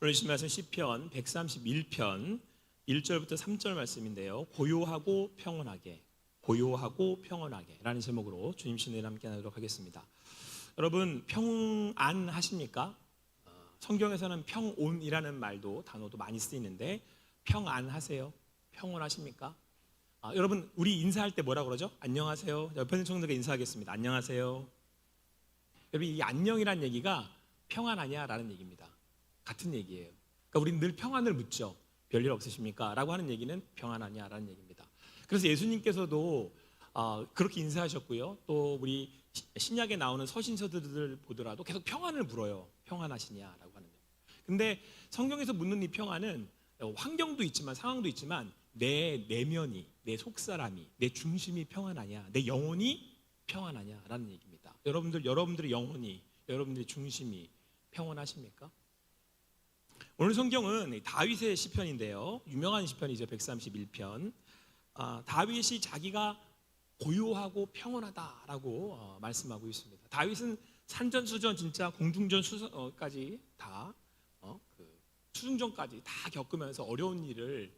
오늘 주신 말씀 시편 131편 1절부터 3절 말씀인데요. 고요하고 평온하게, 고요하고 평온하게 라는 제목으로 주님 신뢰 함께 나누도록 하겠습니다. 여러분 평안하십니까? 성경에서는 평온이라는 말도 단어도 많이 쓰이는데 평안하세요? 평온하십니까? 여러분 우리 인사할 때 뭐라 그러죠? 안녕하세요. 옆에 있는 청년들과 인사하겠습니다. 안녕하세요. 여러분 이 안녕이란 얘기가 평안하냐라는 얘기입니다. 같은 얘기예요. 그러니까 우리는 늘 평안을 묻죠. 별일 없으십니까? 라고 하는 얘기는 평안하냐라는 얘기입니다. 그래서 예수님께서도 그렇게 인사하셨고요. 또 우리 신약에 나오는 서신서들을 보더라도 계속 평안을 물어요. 평안하시냐라고 하는. 근데 성경에서 묻는 이 평안은 환경도 있지만 상황도 있지만 내 내면이, 내 속사람이, 내 중심이 평안하냐, 내 영혼이 평안하냐라는 얘기입니다. 여러분들의 영혼이, 여러분들의 중심이 평안하십니까? 오늘 성경은 다윗의 시편인데요. 유명한 시편이죠. 131편. 다윗이 자기가 고요하고 평온하다라고 말씀하고 있습니다. 다윗은 산전수전 진짜 공중전까지 다 수중전까지 다 겪으면서 어려운 일을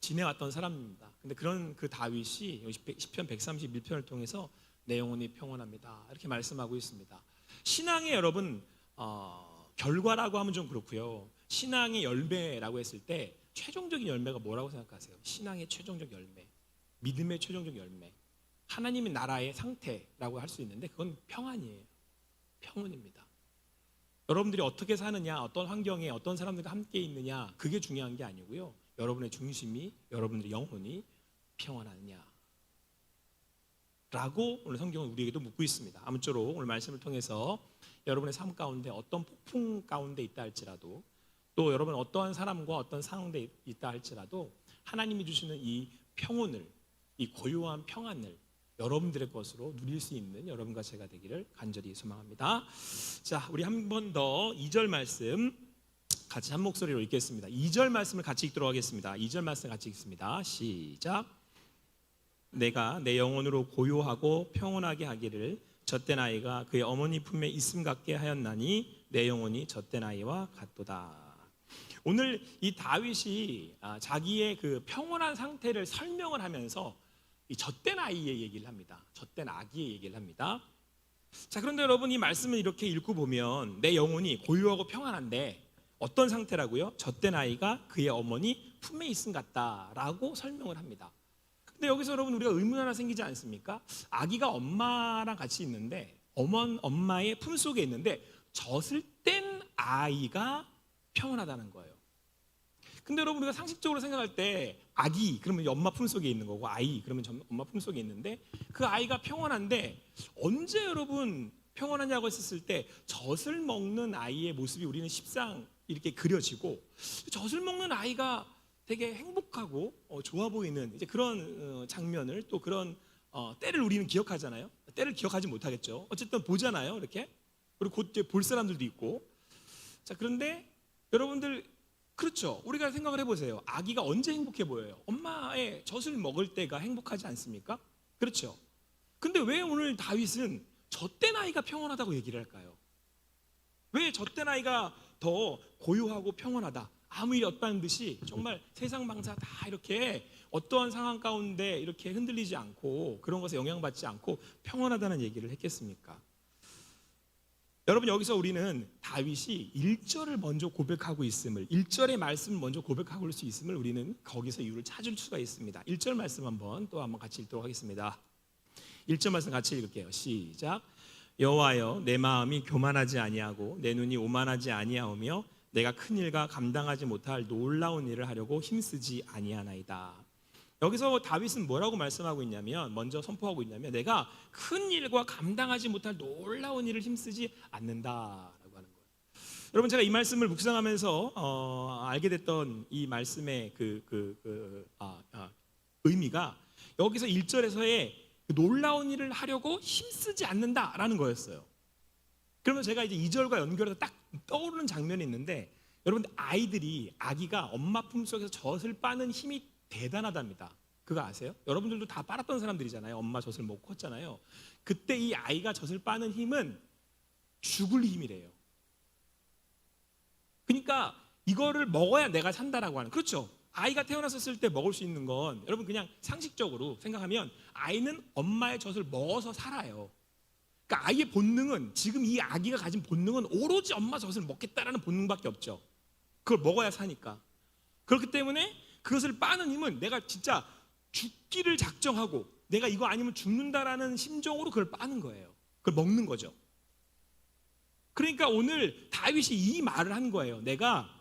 지내왔던 사람입니다. 근데 그런 그 다윗이 시편 131편을 통해서 내 영혼이 평온합니다. 이렇게 말씀하고 있습니다. 신앙의 여러분 결과라고 하면 좀 그렇고요. 신앙의 열매라고 했을 때 최종적인 열매가 뭐라고 생각하세요? 신앙의 최종적 열매, 믿음의 최종적 열매, 하나님의 나라의 상태라고 할 수 있는데 그건 평안이에요. 평온입니다. 여러분들이 어떻게 사느냐, 어떤 환경에 어떤 사람들과 함께 있느냐, 그게 중요한 게 아니고요. 여러분의 중심이, 여러분들의 영혼이 평안하느냐 라고 오늘 성경은 우리에게도 묻고 있습니다. 아무쪼록 오늘 말씀을 통해서 여러분의 삶 가운데 어떤 폭풍 가운데 있다 할지라도, 또 여러분 어떠한 사람과 어떤 상황에 있다 할지라도 하나님이 주시는 이 평온을, 이 고요한 평안을 여러분들의 것으로 누릴 수 있는 여러분과 제가 되기를 간절히 소망합니다. 자, 우리 한 번 더 2절 말씀 같이 한 목소리로 읽겠습니다. 2절 말씀을 같이 읽도록 하겠습니다. 2절 말씀 같이 읽습니다. 시작. 내가 내 영혼으로 고요하고 평온하게 하기를 젖된 아이가 그의 어머니 품에 있음 같게 하였나니 내 영혼이 젖된 아이와 같도다. 오늘 이 다윗이 자기의 그 평온한 상태를 설명을 하면서 이 젖된 아이의 얘기를 합니다. 젖된 아기의 얘기를 합니다. 자, 그런데 여러분 이 말씀을 이렇게 읽고 보면 내 영혼이 고요하고 평안한데 어떤 상태라고요? 젖된 아이가 그의 어머니 품에 있음 같다라고 설명을 합니다. 근데 여기서 여러분 우리가 의문 하나 생기지 않습니까? 아기가 엄마랑 같이 있는데 엄마의 품속에 있는데 젖을 뗀 아이가 평온하다는 거예요. 근데 여러분 우리가 상식적으로 생각할 때 아기 그러면 엄마 품속에 있는 거고 아이 그러면 엄마 품속에 있는데 그 아이가 평온한데 언제 여러분 평온하냐고 했을 때 젖을 먹는 아이의 모습이 우리는 십상 이렇게 그려지고 젖을 먹는 아이가 되게 행복하고 좋아 보이는 이제 그런 장면을 또 그런 때를 우리는 기억하잖아요. 때를 기억하지 못하겠죠. 어쨌든 보잖아요. 이렇게. 그리고 곧 이제 볼 사람들도 있고. 자, 그런데 여러분들 그렇죠. 우리가 생각을 해보세요. 아기가 언제 행복해 보여요? 엄마의 젖을 먹을 때가 행복하지 않습니까? 그렇죠. 근데 왜 오늘 다윗은 젖된 아이가 평온하다고 얘기를 할까요? 왜 젖된 아이가 더 고요하고 평온하다? 아무 일이 없다는 듯이 정말 세상 방사 다 이렇게 어떠한 상황 가운데 이렇게 흔들리지 않고 그런 것에 영향받지 않고 평온하다는 얘기를 했겠습니까? 여러분 여기서 우리는 다윗이 1절을 먼저 고백하고 있음을 1절의 말씀을 먼저 고백하고 올 수 있음을 우리는 거기서 이유를 찾을 수가 있습니다. 1절 말씀 한번 같이 읽도록 하겠습니다. 1절 말씀 같이 읽을게요. 시작. 여호와여 내 마음이 교만하지 아니하고 내 눈이 오만하지 아니하오며 내가 큰 일과 감당하지 못할 놀라운 일을 하려고 힘쓰지 아니하나이다. 여기서 다윗은 뭐라고 말씀하고 있냐면 먼저 선포하고 있냐면 내가 큰 일과 감당하지 못할 놀라운 일을 힘쓰지 않는다라고 하는 거예요. 여러분 제가 이 말씀을 묵상하면서 알게 됐던 이 말씀의 의미가 여기서 1절에서의 놀라운 일을 하려고 힘쓰지 않는다라는 거였어요. 그러면 제가 이제 2절과 연결해서 딱 떠오르는 장면이 있는데 여러분들 아기가 엄마 품속에서 젖을 빠는 힘이 대단하답니다. 그거 아세요? 여러분들도 다 빨았던 사람들이잖아요. 엄마 젖을 먹고 컸잖아요. 그때 이 아이가 젖을 빠는 힘은 죽을 힘이래요. 그러니까 이거를 먹어야 내가 산다라고 하는, 그렇죠? 아이가 태어났을 때 먹을 수 있는 건 여러분 그냥 상식적으로 생각하면 아이는 엄마의 젖을 먹어서 살아요. 그러니까 아이의 본능은, 지금 이 아기가 가진 본능은 오로지 엄마 젖을 먹겠다라는 본능밖에 없죠. 그걸 먹어야 사니까. 그렇기 때문에 그것을 빠는 힘은 내가 진짜 죽기를 작정하고 내가 이거 아니면 죽는다라는 심정으로 그걸 빠는 거예요. 그걸 먹는 거죠. 그러니까 오늘 다윗이 이 말을 한 거예요. 내가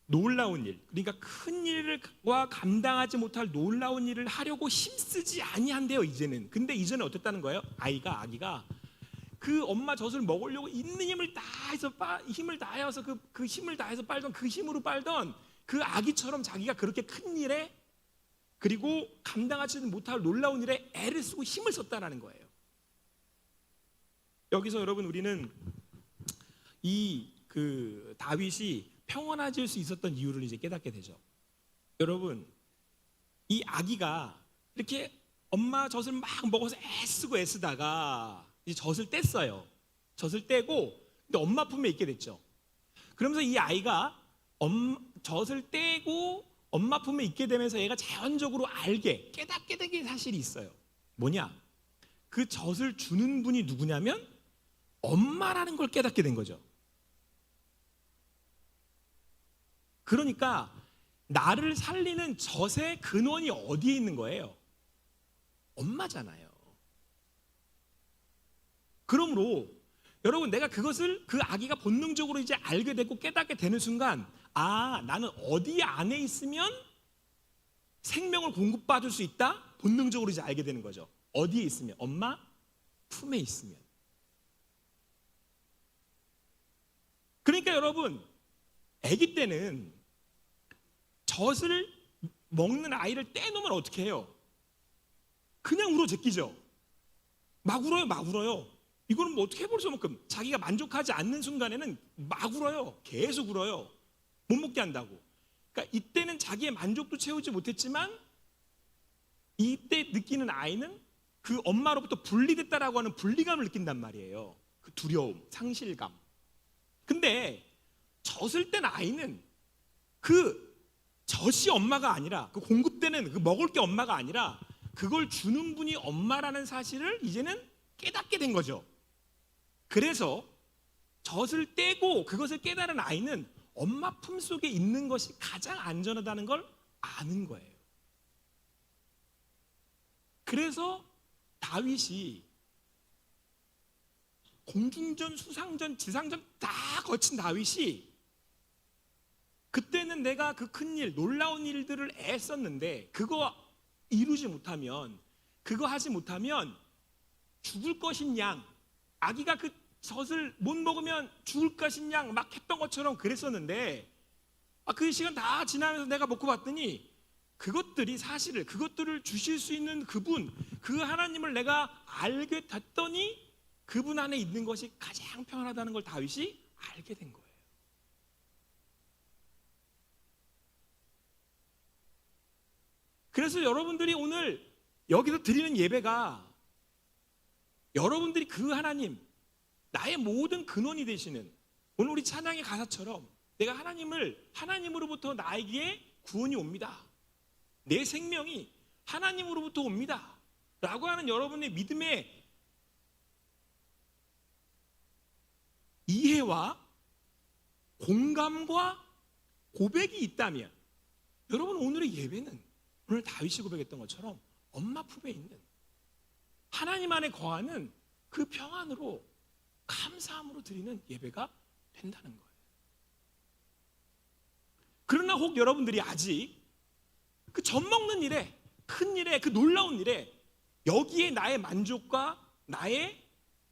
놀라운 일, 그러니까 큰 일과 감당하지 못할 놀라운 일을 하려고 힘쓰지 아니한대요 이제는. 근데 이전에 어땠다는 거예요? 아기가 그 엄마 젖을 먹으려고 있는 힘을 다해서 힘을 다해서 그 힘을 다해서 빨던, 그 힘으로 빨던 그 아기처럼 자기가 그렇게 큰 일에, 그리고 감당하지 못할 놀라운 일에 애를 쓰고 힘을 썼다라는 거예요. 여기서 여러분 우리는 이 다윗이 평안해질 수 있었던 이유를 이제 깨닫게 되죠. 여러분, 이 아기가 이렇게 엄마 젖을 막 먹어서 애쓰다가 이제 젖을 뗐어요. 젖을 떼고 근데 엄마 품에 있게 됐죠. 그러면서 이 아이가 젖을 떼고 엄마 품에 있게 되면서 얘가 자연적으로 깨닫게 된 사실이 있어요. 뭐냐? 그 젖을 주는 분이 누구냐면 엄마라는 걸 깨닫게 된 거죠. 그러니까 나를 살리는 젖의 근원이 어디에 있는 거예요? 엄마잖아요. 그러므로 여러분, 내가 그것을 그 아기가 본능적으로 이제 알게 되고 깨닫게 되는 순간, 아, 나는 어디 안에 있으면 생명을 공급받을 수 있다? 본능적으로 이제 알게 되는 거죠. 어디에 있으면? 엄마 품에 있으면. 그러니까 여러분, 아기 때는 젖을 먹는 아이를 떼놓으면 어떻게 해요? 그냥 울어 제끼죠. 막 울어요. 이거는 뭐 어떻게 해볼 수 없을 만큼 자기가 만족하지 않는 순간에는 막 울어요. 계속 울어요. 못 먹게 한다고. 그러니까 이때는 자기의 만족도 채우지 못했지만 이때 느끼는 아이는 그 엄마로부터 분리됐다라고 하는 분리감을 느낀단 말이에요. 그 두려움, 상실감. 근데 젖을 땐 아이는 그 젖이 엄마가 아니라, 그 공급되는 그 먹을 게 엄마가 아니라 그걸 주는 분이 엄마라는 사실을 이제는 깨닫게 된 거죠. 그래서 젖을 떼고 그것을 깨달은 아이는 엄마 품속에 있는 것이 가장 안전하다는 걸 아는 거예요. 그래서 다윗이 공중전, 수상전, 지상전 다 거친 다윗이 그때는 내가 그 큰일, 놀라운 일들을 애썼는데 그거 이루지 못하면, 그거 하지 못하면 죽을 것인 양, 아기가 그 젖을 못 먹으면 죽을 것인 양 막 했던 것처럼 그랬었는데, 그 시간 다 지나면서 내가 먹고 봤더니 그것들을 주실 수 있는 그분, 그 하나님을 내가 알게 됐더니 그분 안에 있는 것이 가장 평안하다는 걸 다윗이 알게 된 거예요. 그래서 여러분들이 오늘 여기서 드리는 예배가 여러분들이 그 하나님, 나의 모든 근원이 되시는, 오늘 우리 찬양의 가사처럼 내가 하나님으로부터 나에게 구원이 옵니다. 내 생명이 하나님으로부터 옵니다. 라고 하는 여러분의 믿음의 이해와 공감과 고백이 있다면, 여러분 오늘의 예배는 오늘 다윗이 고백했던 것처럼 엄마 품에 있는 하나님 안에 거하는 그 평안으로, 감사함으로 드리는 예배가 된다는 거예요. 그러나 혹 여러분들이 아직 그 젖 먹는 일에, 큰 일에, 그 놀라운 일에 여기에 나의 만족과 나의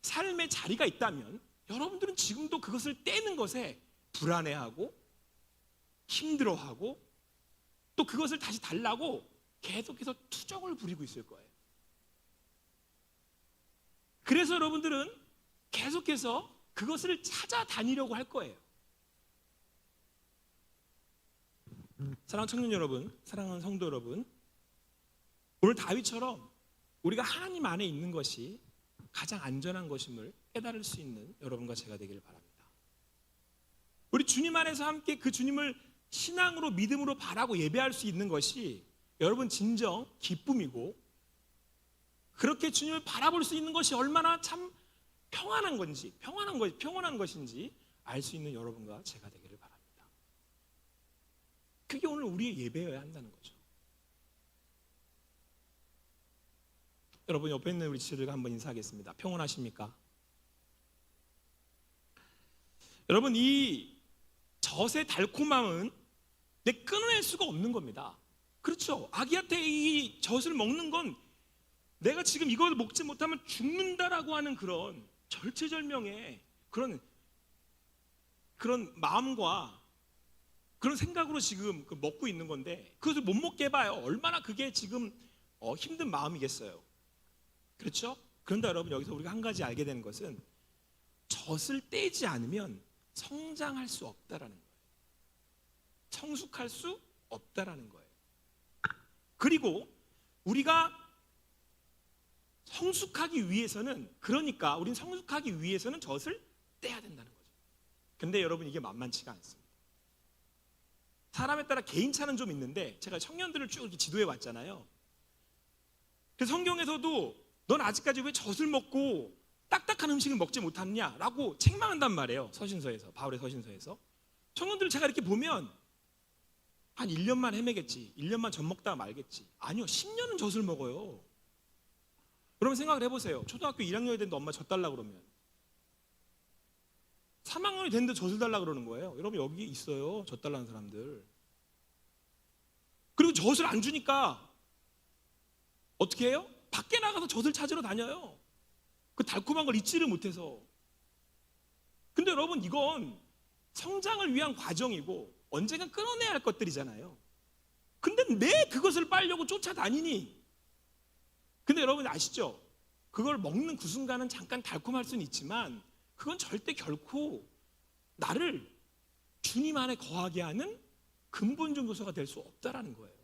삶의 자리가 있다면 여러분들은 지금도 그것을 떼는 것에 불안해하고 힘들어하고 또 그것을 다시 달라고 계속해서 투정을 부리고 있을 거예요. 그래서 여러분들은 계속해서 그것을 찾아다니려고 할 거예요. 사랑하는 청년 여러분, 사랑하는 성도 여러분, 오늘 다윗처럼 우리가 하나님 안에 있는 것이 가장 안전한 것임을 깨달을 수 있는 여러분과 제가 되기를 바랍니다. 우리 주님 안에서 함께 그 주님을 신앙으로 믿음으로 바라고 예배할 수 있는 것이 여러분 진정 기쁨이고, 그렇게 주님을 바라볼 수 있는 것이 얼마나 참 평안한 것인지 알 수 있는 여러분과 제가 되기를 바랍니다. 그게 오늘 우리의 예배여야 한다는 거죠. 여러분 옆에 있는 우리 지체들과 한번 인사하겠습니다. 평안하십니까? 여러분 이 젖의 달콤함은 끊어낼 수가 없는 겁니다. 그렇죠? 아기한테 이 젖을 먹는 건 내가 지금 이걸 먹지 못하면 죽는다라고 하는 그런 절체절명의 그런 마음과 그런 생각으로 지금 먹고 있는 건데, 그것을 못 먹게 해봐요. 얼마나 그게 지금 힘든 마음이겠어요. 그렇죠? 그런데 여러분 여기서 우리가 한 가지 알게 되는 것은 젖을 떼지 않으면 성장할 수 없다라는 거예요. 성숙할 수 없다라는 거예요. 그리고 우리가 성숙하기 위해서는, 그러니까 우리는 성숙하기 위해서는 젖을 떼야 된다는 거죠. 근데 여러분 이게 만만치가 않습니다. 사람에 따라 개인차는 좀 있는데, 제가 청년들을 쭉 이렇게 지도해 왔잖아요. 그래서 성경에서도 넌 아직까지 왜 젖을 먹고 딱딱한 음식을 먹지 못하느냐라고 책망한단 말이에요. 서신서에서, 바울의 서신서에서. 청년들을 제가 이렇게 보면 한 1년만 헤매겠지, 1년만 젖 먹다가 말겠지. 아니요, 10년은 젖을 먹어요. 여러분 생각을 해보세요. 초등학교 1학년이 됐는데 엄마 젖 달라고 그러면 3학년이 됐는데 젖을 달라고 그러는 거예요. 여러분 여기 있어요, 젖 달라는 사람들. 그리고 젖을 안 주니까 어떻게 해요? 밖에 나가서 젖을 찾으러 다녀요. 그 달콤한 걸 잊지를 못해서. 근데 여러분 이건 성장을 위한 과정이고 언젠간 끊어내야 할 것들이잖아요. 근데 내 그것을 빨려고 쫓아다니니. 근데 여러분 아시죠? 그걸 먹는 그 순간은 잠깐 달콤할 수는 있지만 그건 절대 결코 나를 주님 안에 거하게 하는 근본적 요소가 될 수 없다라는 거예요.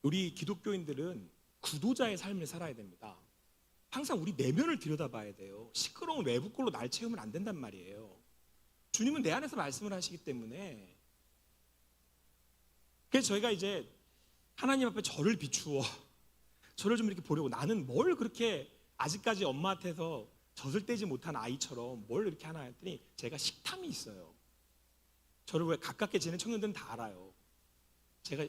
우리 기독교인들은 구도자의 삶을 살아야 됩니다. 항상 우리 내면을 들여다봐야 돼요. 시끄러운 외부 꼴로 날 채우면 안 된단 말이에요. 주님은 내 안에서 말씀을 하시기 때문에. 그래서 저희가 이제 하나님 앞에 저를 비추어 저를 좀 이렇게 보려고, 나는 뭘 그렇게 아직까지 엄마한테서 젖을 떼지 못한 아이처럼 뭘 이렇게 하나 했더니 제가 식탐이 있어요. 저를 왜 가깝게 지내는 청년들은 다 알아요. 제가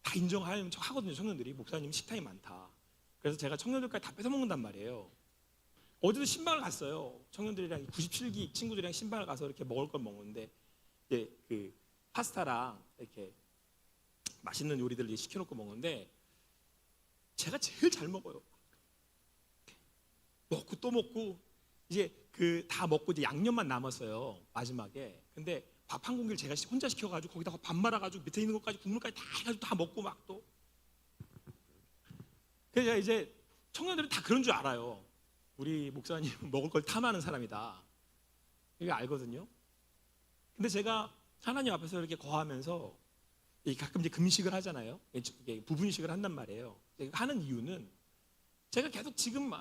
다 인정하거든요. 청년들이 목사님 식탐이 많다. 그래서 제가 청년들까지 다 뺏어 먹는단 말이에요. 어제도 신방을 갔어요. 청년들이랑 97기 친구들이랑 신방을 가서 이렇게 먹을 걸 먹는데 이제 그 파스타랑 이렇게 맛있는 요리들을 시켜놓고 먹는데 제가 제일 잘 먹어요. 먹고 또 먹고 이제 그 다 먹고 이제 양념만 남았어요 마지막에. 근데 밥 한 공기를 제가 혼자 시켜가지고 거기다가 밥 말아가지고 밑에 있는 것까지 국물까지 다 해가지고 다 먹고 막 또. 그래서 제가 이제 청년들은 다 그런 줄 알아요. 우리 목사님 먹을 걸 탐하는 사람이다. 이거 알거든요. 근데 제가 하나님 앞에서 이렇게 거하면서 가끔 이제 금식을 하잖아요. 부분식을 한단 말이에요. 하는 이유는 제가 계속 지금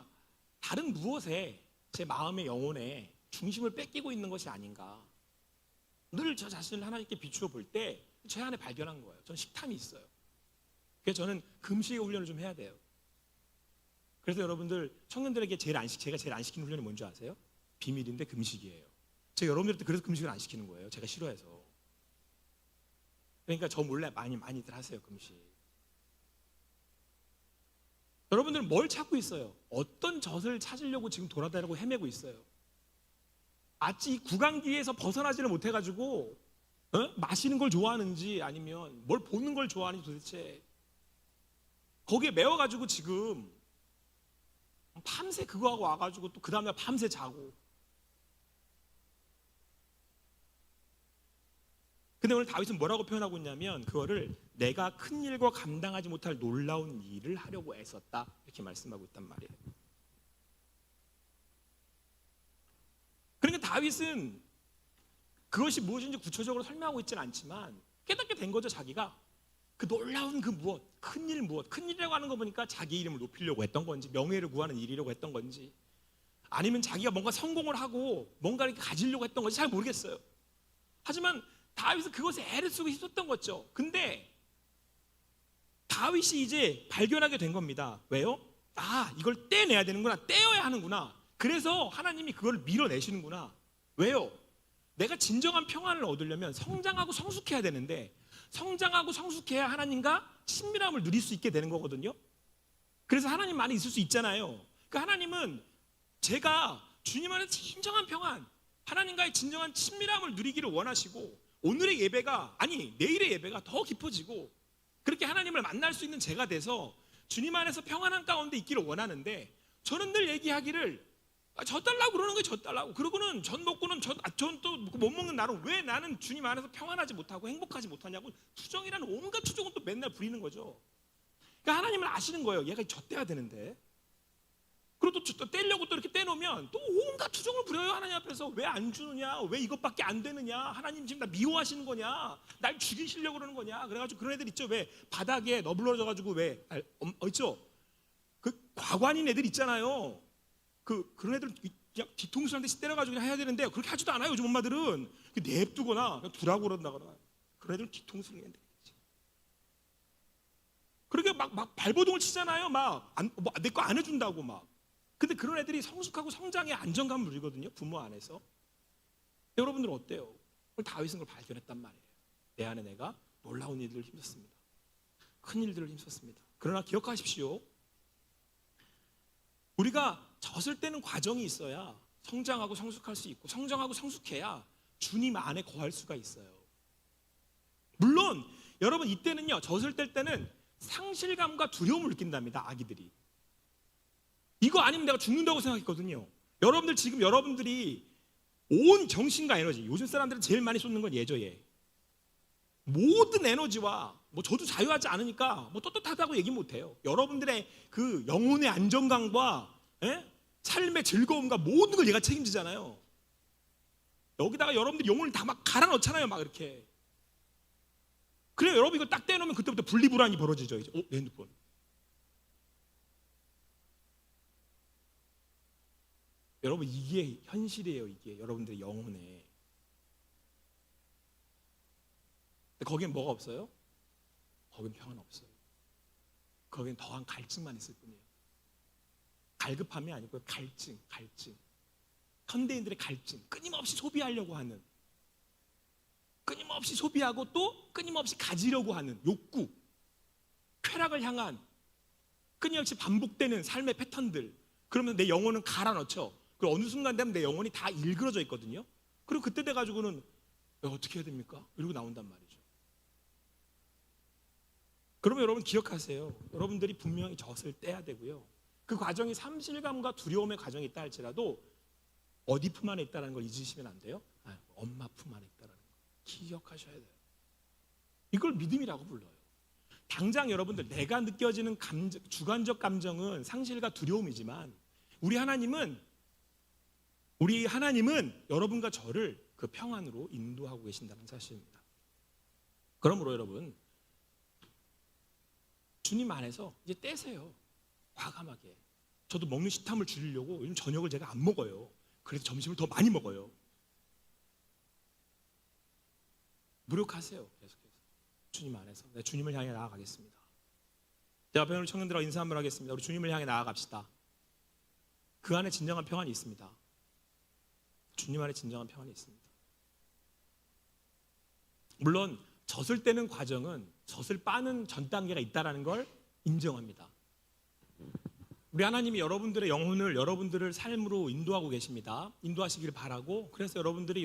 다른 무엇에 제 마음의 영혼에 중심을 뺏기고 있는 것이 아닌가. 늘 저 자신을 하나님께 비추어 볼 때 제 안에 발견한 거예요. 저는 식탐이 있어요. 그래서 저는 금식의 훈련을 좀 해야 돼요. 그래서 여러분들 청년들에게 제가 제일 안 시키는 훈련이 뭔지 아세요? 비밀인데 금식이에요. 제가 여러분들한테 그래서 금식을 안 시키는 거예요. 제가 싫어해서. 그러니까 저 몰래 많이들 하세요, 금식. 여러분들은 뭘 찾고 있어요? 어떤 젖을 찾으려고 지금 돌아다니고 헤매고 있어요? 아직 구강기에서 벗어나지를 못해가지고 마시는 걸 좋아하는지 아니면 뭘 보는 걸 좋아하는지 도대체 거기에 매워가지고 지금 밤새 그거 하고 와가지고 또 그 다음날 밤새 자고. 근데 오늘 다윗은 뭐라고 표현하고 있냐면 그거를 내가 큰 일과 감당하지 못할 놀라운 일을 하려고 애썼다 이렇게 말씀하고 있단 말이에요. 그러니까 다윗은 그것이 무엇인지 구체적으로 설명하고 있지는 않지만 깨닫게 된 거죠. 자기가 그 놀라운 그 무엇, 큰일 무엇, 큰일이라고 하는 거 보니까 자기 이름을 높이려고 했던 건지 명예를 구하는 일이라고 했던 건지 아니면 자기가 뭔가 성공을 하고 뭔가 이렇게 가지려고 했던 건지 잘 모르겠어요. 하지만 다윗은 그것에 애를 쓰고 있었던 거죠. 근데 다윗이 이제 발견하게 된 겁니다. 왜요? 아, 이걸 떼내야 되는구나, 떼어야 하는구나. 그래서 하나님이 그걸 밀어내시는구나. 왜요? 내가 진정한 평안을 얻으려면 성장하고 성숙해야 되는데 성장하고 성숙해야 하나님과 친밀함을 누릴 수 있게 되는 거거든요. 그래서 하나님 안에 있을 수 있잖아요. 그러니까 하나님은 제가 주님 안에 진정한 평안, 하나님과의 진정한 친밀함을 누리기를 원하시고 오늘의 예배가, 아니 내일의 예배가 더 깊어지고 그렇게 하나님을 만날 수 있는 제가 돼서 주님 안에서 평안한 가운데 있기를 원하는데 저는 늘 얘기하기를 저 달라고 그러는 거예요. 저 달라고. 그러고는 전 먹고는 전 또 못 먹는 나는 왜 나는 주님 안에서 평안하지 못하고 행복하지 못하냐고 투정이라는 온갖 투정은 또 맨날 부리는 거죠. 그러니까 하나님은 아시는 거예요. 얘가 젖대야 되는데. 그리고 또 떼려고 또 이렇게 떼놓으면 또 온갖 투정을 부려요. 하나님 앞에서 왜 안 주느냐, 왜 이것밖에 안 되느냐, 하나님 지금 나 미워하시는 거냐, 날 죽이시려고 그러는 거냐. 그래가지고 그런 애들 있죠. 왜 바닥에 너블러져가지고 왜 있죠. 그 과관인 애들 있잖아요. 그런 애들 그냥 뒤통수 한 대씩 때려가지고 그냥 해야 되는데 그렇게 하지도 않아요. 요즘 엄마들은 냅두거나 그냥 두라고 그런다거나. 그런 애들은 뒤통수를 그냥 때리지. 그렇게 막 발버둥을 치잖아요. 내 거 안 해준다고 막. 근데 그런 애들이 성숙하고 성장의 안정감을 누리거든요. 부모 안에서. 여러분들은 어때요? 오늘 다윗은 걸 발견했단 말이에요. 내 안에 내가 놀라운 일들을 힘썼습니다. 큰 일들을 힘썼습니다. 그러나 기억하십시오. 우리가 젖을 떼는 과정이 있어야 성장하고 성숙할 수 있고 성장하고 성숙해야 주님 안에 거할 수가 있어요. 물론 여러분 이때는요, 젖을 뗄 때는 상실감과 두려움을 느낀답니다. 아기들이. 이거 아니면 내가 죽는다고 생각했거든요. 여러분들 지금 여러분들이 온 정신과 에너지, 요즘 사람들은 제일 많이 쏟는 건 예저예. 모든 에너지와 저도 자유하지 않으니까 떳떳하다고 얘기 못해요. 여러분들의 그 영혼의 안정감과 삶의 즐거움과 모든 걸 얘가 책임지잖아요. 여기다가 여러분들이 영혼을 다 막 갈아 넣잖아요. 막 이렇게. 그래 여러분 이거 딱 떼놓으면 그때부터 분리불안이 벌어지죠. 이제 내 핸드폰. 여러분 이게 현실이에요. 이게 여러분들의 영혼에. 근데 거기엔 뭐가 없어요? 거긴 평안 없어요. 거긴 더한 갈증만 있을 뿐이에요. 갈급함이 아니고 갈증. 현대인들의 갈증, 끊임없이 소비하려고 하는, 끊임없이 소비하고 또 끊임없이 가지려고 하는 욕구, 쾌락을 향한 끊임없이 반복되는 삶의 패턴들. 그러면 내 영혼은 갈아 넣죠. 그리고 어느 순간 되면 내 영혼이 다 일그러져 있거든요. 그리고 그때 돼 가지고는 어떻게 해야 됩니까? 이러고 나온단 말이죠. 그러면 여러분 기억하세요. 여러분들이 분명히 젖을 떼야 되고요. 그 과정이 상실감과 두려움의 과정이 있다 할지라도 어디 품 안에 있다는 걸 잊으시면 안 돼요. 엄마 품 안에 있다는 걸 기억하셔야 돼요. 이걸 믿음이라고 불러요. 당장 여러분들 내가 느껴지는 주관적 감정은 상실과 두려움이지만 우리 하나님은 여러분과 저를 그 평안으로 인도하고 계신다는 사실입니다. 그러므로 여러분 주님 안에서 이제 떼세요. 과감하게. 저도 먹는 식탐을 줄이려고 요즘 저녁을 제가 안 먹어요. 그래서 점심을 더 많이 먹어요. 무력하세요. 계속해서 주님 안에서 내가 주님을 향해 나아가겠습니다. 제 앞에 오늘 청년들하고 인사 한번 하겠습니다. 우리 주님을 향해 나아갑시다. 그 안에 진정한 평안이 있습니다. 주님 안에 진정한 평안이 있습니다. 물론 젖을 떼는 과정은 젖을 빠는 전 단계가 있다는 걸 인정합니다. 우리 하나님이 여러분들의 영혼을 여러분들을 삶으로 인도하고 계십니다. 인도하시기를 바라고, 그래서 여러분들의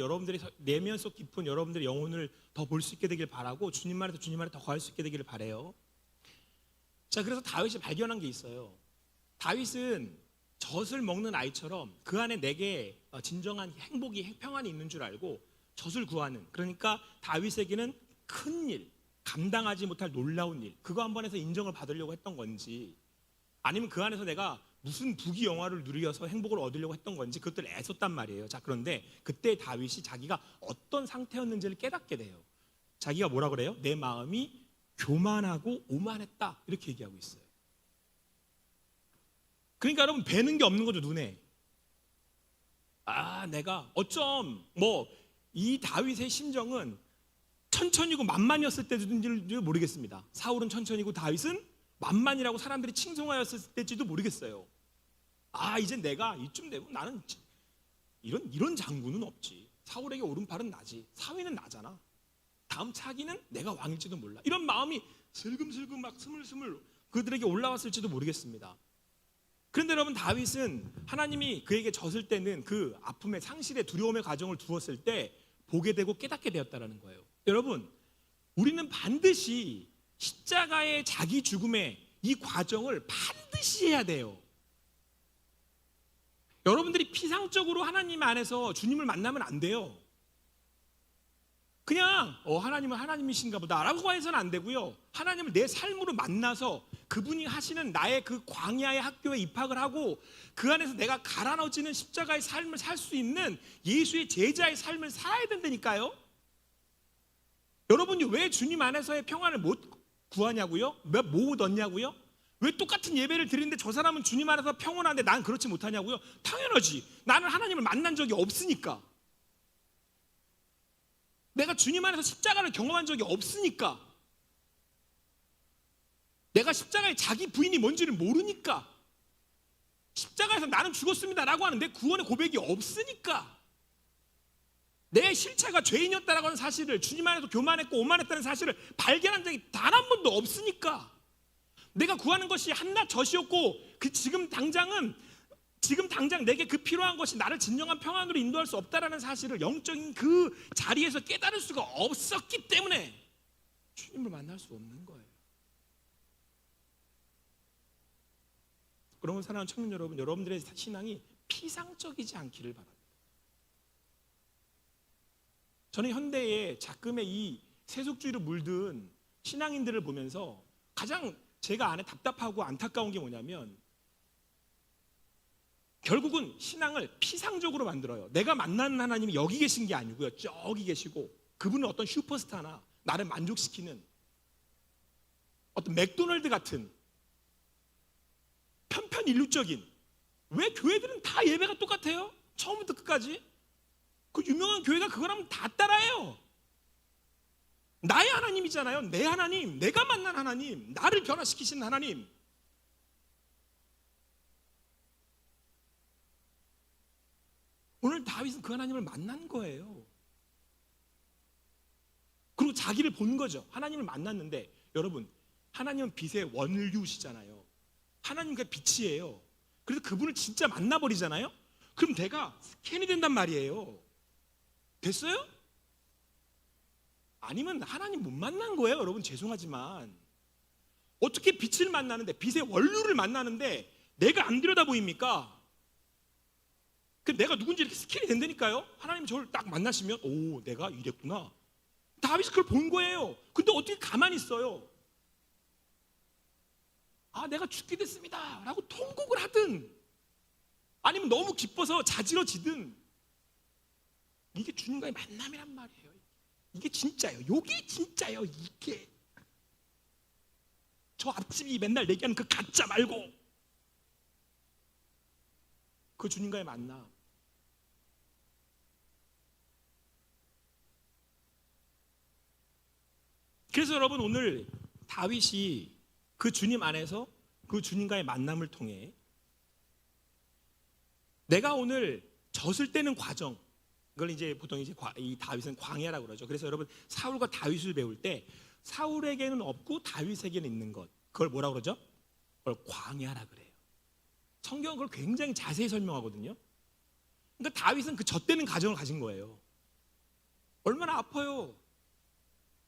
내면 속 깊은 여러분들의 영혼을 더 볼 수 있게 되길 바라고 주님 안에 더 거할 수 있게 되기를 바라요. 자, 그래서 다윗이 발견한 게 있어요. 다윗은 젖을 먹는 아이처럼 그 안에 내게 진정한 행복이 평안이 있는 줄 알고 젖을 구하는, 그러니까 다윗에게는 큰 일, 감당하지 못할 놀라운 일, 그거 한 번에서 인정을 받으려고 했던 건지 아니면 그 안에서 내가 무슨 부귀 영화를 누리어서 행복을 얻으려고 했던 건지 그것들을 애썼단 말이에요. 자, 그런데 그때 다윗이 자기가 어떤 상태였는지를 깨닫게 돼요. 자기가 뭐라 그래요? 내 마음이 교만하고 오만했다 이렇게 얘기하고 있어요. 그러니까 여러분 배는 게 없는 거죠. 눈에. 내가 어쩜 이 다윗의 심정은 천천히고 만만이었을 때인지도 모르겠습니다. 사울은 천천히고 다윗은 만만이라고 사람들이 칭송하였을 때인지도 모르겠어요. 이제 내가 이쯤 되면 나는 이런 장군은 없지. 사울에게 오른팔은 나지. 사위는 나잖아. 다음 차기는 내가 왕일지도 몰라. 이런 마음이 슬금슬금 막 스물스물 그들에게 올라왔을지도 모르겠습니다. 그런데 여러분, 다윗은 하나님이 그에게 졌을 때는 그 아픔의 상실의 두려움의 과정을 두었을 때 보게 되고 깨닫게 되었다는 거예요. 여러분, 우리는 반드시 십자가의 자기 죽음의 이 과정을 반드시 해야 돼요. 여러분들이 피상적으로 하나님 안에서 주님을 만나면 안 돼요. 그냥 하나님은 하나님이신가 보다라고 해서는 안 되고요. 하나님을 내 삶으로 만나서 그분이 하시는 나의 그 광야의 학교에 입학을 하고 그 안에서 내가 갈아넣어지는 십자가의 삶을 살 수 있는 예수의 제자의 삶을 살아야 된다니까요. 여러분이 왜 주님 안에서의 평안을 못 구하냐고요? 왜 못 얻냐고요? 왜 똑같은 예배를 드리는데 저 사람은 주님 안에서 평온한데 난 그렇지 못하냐고요? 당연하지. 나는 하나님을 만난 적이 없으니까. 내가 주님 안에서 십자가를 경험한 적이 없으니까. 내가 십자가의 자기 부인이 뭔지를 모르니까. 십자가에서 나는 죽었습니다라고 하는 내 구원의 고백이 없으니까. 내 실체가 죄인이었다라고 하는 사실을, 주님 안에서 교만했고 오만했다는 사실을 발견한 적이 단 한 번도 없으니까. 내가 구하는 것이 한낱 젖이었고 지금 당장 내게 그 필요한 것이 나를 진정한 평안으로 인도할 수 없다라는 사실을 영적인 그 자리에서 깨달을 수가 없었기 때문에 주님을 만날 수 없는 거예요. 그러면 사랑하는 청년 여러분, 여러분들의 신앙이 피상적이지 않기를 바랍니다. 저는 현대의 작금의 이 세속주의로 물든 신앙인들을 보면서 가장 제가 안에 답답하고 안타까운 게 뭐냐면, 결국은 신앙을 피상적으로 만들어요. 내가 만나는 하나님이 여기 계신 게 아니고요, 저기 계시고 그분은 어떤 슈퍼스타나 나를 만족시키는 어떤 맥도날드 같은 편편일률적인. 왜 교회들은 다 예배가 똑같아요? 처음부터 끝까지. 그 유명한 교회가 그거라면 다 따라해요. 나의 하나님이잖아요. 내 하나님, 내가 만난 하나님, 나를 변화시키시는 하나님. 오늘 다윗은 그 하나님을 만난 거예요. 그리고 자기를 본 거죠. 하나님을 만났는데, 여러분, 하나님은 빛의 원류시잖아요. 하나님 그 빛이에요. 그래서 그분을 진짜 만나버리잖아요. 그럼 내가 스캔이 된단 말이에요. 됐어요? 아니면 하나님 못 만난 거예요. 여러분, 죄송하지만 어떻게 빛을 만나는데, 빛의 원류를 만나는데 내가 안 들여다 보입니까? 내가 누군지 이렇게 스캔이 된다니까요. 하나님 저를 딱 만나시면, 오, 내가 이랬구나. 다윗이 그걸 본 거예요. 근데 어떻게 가만히 있어요? 내가 죽게 됐습니다 라고 통곡을 하든, 아니면 너무 기뻐서 자지러지든, 이게 주님과의 만남이란 말이에요. 이게 진짜예요. 이게 진짜예요. 이게 저 앞집이 맨날 얘기하는 그 가짜 말고 그 주님과의 만남. 그래서 여러분, 오늘 다윗이 그 주님 안에서 그 주님과의 만남을 통해 내가 오늘 졌을 때는 과정, 그걸 이제 보통 이 다윗은 광야라고 그러죠. 그래서 여러분, 사울과 다윗을 배울 때 사울에게는 없고 다윗에게는 있는 것, 그걸 뭐라고 그러죠? 그걸 광야라 그래요. 성경은 그걸 굉장히 자세히 설명하거든요. 그러니까 다윗은 그 젖대는 가정을 가진 거예요. 얼마나 아파요.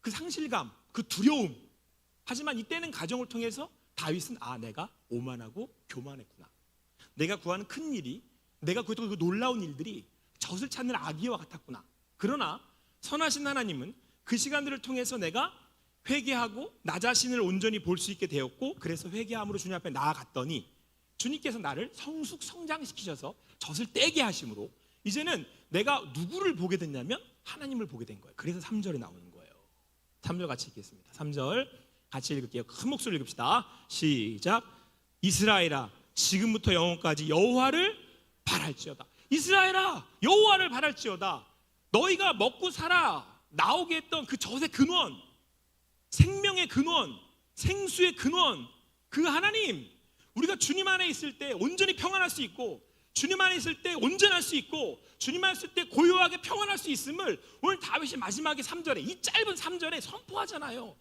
그 상실감, 그 두려움. 하지만 이때는 가정을 통해서 다윗은 내가 오만하고 교만했구나. 내가 구하는 큰 일이, 내가 구했던 그 놀라운 일들이 젖을 찾는 아기와 같았구나. 그러나 선하신 하나님은 그 시간들을 통해서 내가 회개하고 나 자신을 온전히 볼 수 있게 되었고, 그래서 회개함으로 주님 앞에 나아갔더니 주님께서 나를 성장시키셔서 젖을 떼게 하심으로 이제는 내가 누구를 보게 됐냐면 하나님을 보게 된 거예요. 그래서 3절에 나오는 거예요. 3절 같이 읽겠습니다. 3절, 같이 읽을게요. 큰 목소리로 읽읍시다. 시작. 이스라엘아 지금부터 영원까지 여호와를 바랄지어다. 이스라엘아 여호와를 바랄지어다. 너희가 먹고 살아 나오게 했던 그 젖의 근원, 생명의 근원, 생수의 근원, 그 하나님, 우리가 주님 안에 있을 때 온전히 평안할 수 있고, 주님 안에 있을 때 온전할 수 있고, 주님 안에 있을 때 고요하게 평안할 수 있음을 오늘 다윗이 마지막에 3절에, 이 짧은 3절에 선포하잖아요.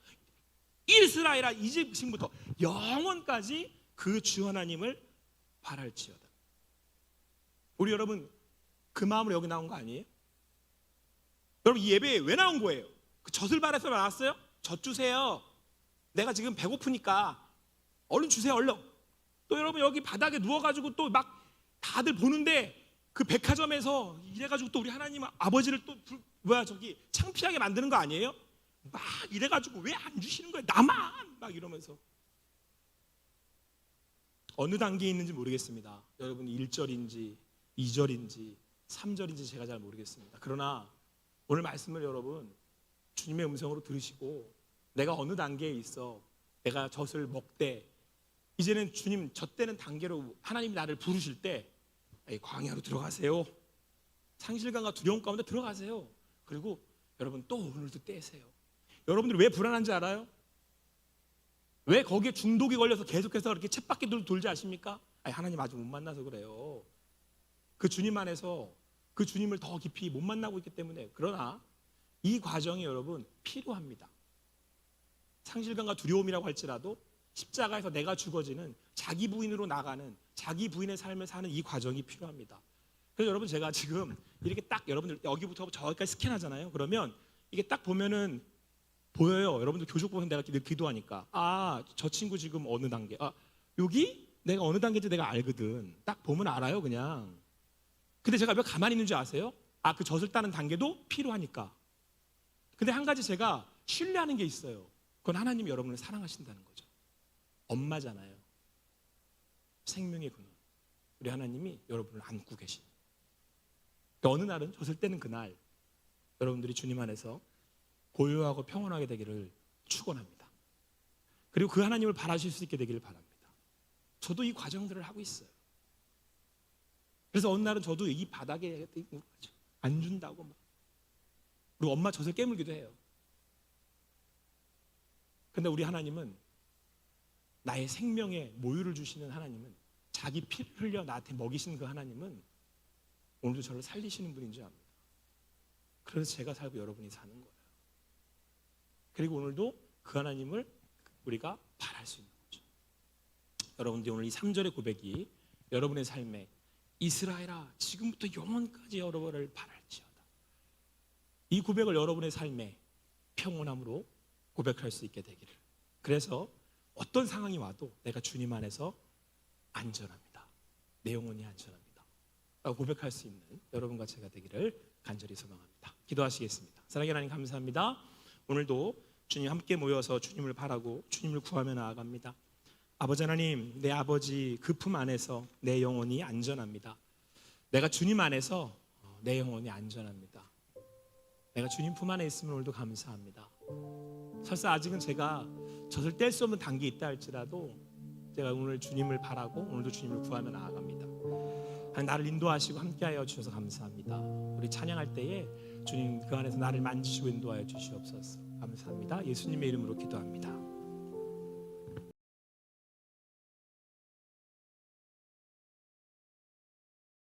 이스라엘아 이제 지금부터 영원까지 그 주 하나님을 바랄지어다. 우리 여러분 그 마음으로 여기 나온 거 아니에요? 여러분 이 예배에 왜 나온 거예요? 그 젖을 바라서 나왔어요? 젖 주세요. 내가 지금 배고프니까 얼른 주세요, 얼른. 또 여러분 여기 바닥에 누워가지고 또 막 다들 보는데 그 백화점에서 이래가지고 또 우리 하나님 아버지를 또 창피하게 만드는 거 아니에요? 막 이래가지고 왜 안 주시는 거예요? 나만 막 이러면서. 어느 단계에 있는지 모르겠습니다. 여러분 1절인지 2절인지 3절인지 제가 잘 모르겠습니다. 그러나 오늘 말씀을 여러분 주님의 음성으로 들으시고, 내가 어느 단계에 있어 내가 젖을 먹되 이제는 주님 젖되는 단계로 하나님이 나를 부르실 때 광야로 들어가세요. 상실감과 두려움 가운데 들어가세요. 그리고 여러분 또 오늘도 떼세요. 여러분들 왜 불안한지 알아요? 왜 거기에 중독이 걸려서 계속해서 이렇게 쳇바퀴 돌지 아십니까? 하나님 아직 못 만나서 그래요. 그 주님 안에서 그 주님을 더 깊이 못 만나고 있기 때문에. 그러나 이 과정이 여러분 필요합니다. 상실감과 두려움이라고 할지라도 십자가에서 내가 죽어지는 자기 부인으로 나가는, 자기 부인의 삶을 사는 이 과정이 필요합니다. 그래서 여러분 제가 지금 이렇게 딱 여러분들 여기부터 저기까지 스캔하잖아요. 그러면 이게 딱 보면은 보여요. 여러분들 교육 보면 내가 기도하니까 저 친구 지금 어느 단계, 여기 내가 어느 단계인지 내가 알거든. 딱 보면 알아요 그냥. 근데 제가 왜 가만히 있는 줄 아세요? 그 젖을 따는 단계도 필요하니까. 근데 한 가지 제가 신뢰하는 게 있어요. 그건 하나님이 여러분을 사랑하신다는 거죠. 엄마잖아요. 생명의 근원. 우리 하나님이 여러분을 안고 계신. 어느 날은 젖을 떼는 그날 여러분들이 주님 안에서 고요하고 평온하게 되기를 축원합니다. 그리고 그 하나님을 바라실 수 있게 되기를 바랍니다. 저도 이 과정들을 하고 있어요. 그래서 어느 날은 저도 이 바닥에 안 준다고 막, 그리고 엄마 젖을 깨물기도 해요. 근데 우리 하나님은, 나의 생명에 모유를 주시는 하나님은, 자기 피를 흘려 나한테 먹이시는 그 하나님은 오늘도 저를 살리시는 분인 줄 압니다. 그래서 제가 살고 여러분이 사는 거예요. 그리고 오늘도 그 하나님을 우리가 바랄 수 있는 거죠. 여러분들이 오늘 이 3절의 고백이 여러분의 삶에 이스라엘아 지금부터 영원까지 여러분을 바랄지어다, 이 고백을 여러분의 삶에 평온함으로 고백할 수 있게 되기를. 그래서 어떤 상황이 와도 내가 주님 안에서 안전합니다, 내 영혼이 안전합니다 라고 고백할 수 있는 여러분과 제가 되기를 간절히 소망합니다. 기도하시겠습니다. 사랑하는 하나님 감사합니다. 오늘도 주님 함께 모여서 주님을 바라고 주님을 구하며 나아갑니다. 아버지 하나님, 내 아버지 그 품 안에서 내 영혼이 안전합니다. 내가 주님 안에서 내 영혼이 안전합니다. 내가 주님 품 안에 있으면 오늘도 감사합니다. 설사 아직은 제가 젖을 뗄 수 없는 단계에 있다 할지라도 제가 오늘 주님을 바라고 오늘도 주님을 구하며 나아갑니다. 나를 인도하시고 함께하여 주셔서 감사합니다. 우리 찬양할 때에 주님 그 안에서 나를 만지시고 인도하여 주시옵소서. 감사합니다. 예수님의 이름으로 기도합니다.